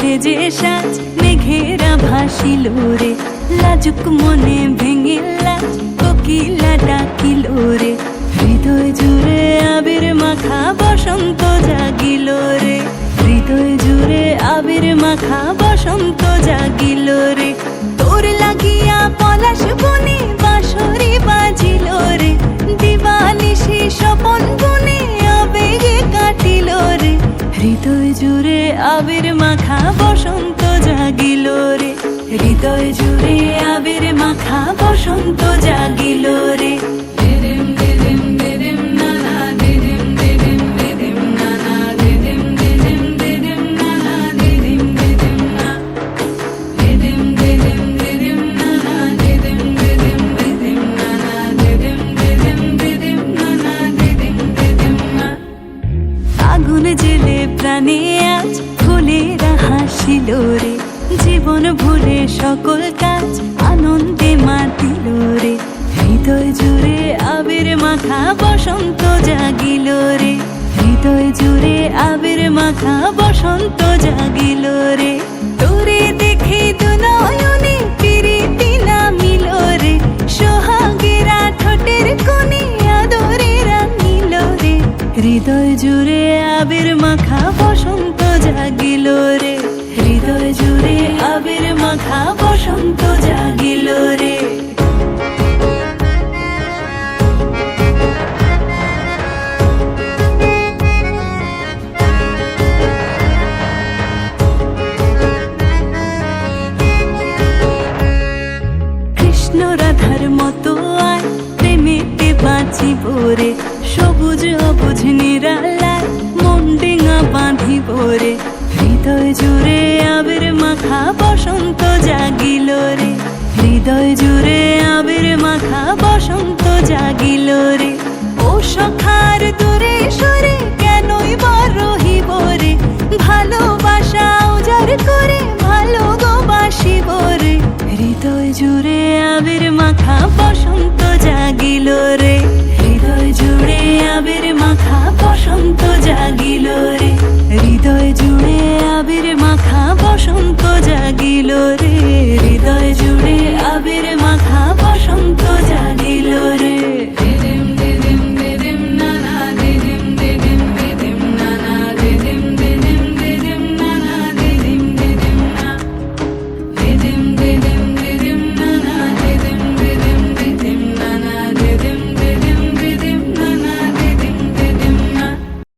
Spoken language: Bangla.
সেজে সাজ মেঘেরা ভাসিল রে, লাজুক মনে ভেঙে লাজ কোকিলা ডাকিল রে। হৃদয় জুড়ে আবির মাখা বসন্ত জাগিল রে, হৃদয় জুড়ে আবির মাখা বসন্ত জাগিল রে। তোর লাগিয়া পলাশ বনে বাঁশরি বাজিল রে, দিবানিশি স্বপন বনে আবেগে কাটিল রে। হৃদয় জুড়ে আবির মাখা বসন্ত জাগিল রে, হৃদয় জুড়ে আবির মাখা বসন্ত জাগিল রে। আগুন জেলে প্রাণে আজ ফুলেরা হাসিল রে, জীবন ভুলে সকল কাজ আনন্দে মাতিল রে। হৃদয় জুড়ে আবির মাখা বসন্ত জাগিল রে, হৃদয় জুড়ে আবির মাখা বসন্ত জাগিল রে। তোরে দেখে দু নয়নে প্রীতি নামিল রে, সোহাগেরা ঠোঁটের কোণে আদরে রাঙিল রে। হৃদয় জুড়ে আবির মাখা বসন্ত জাগিল রে, হৃদয় জুড়ে আবির মাখা বসন্ত জাগিল রে।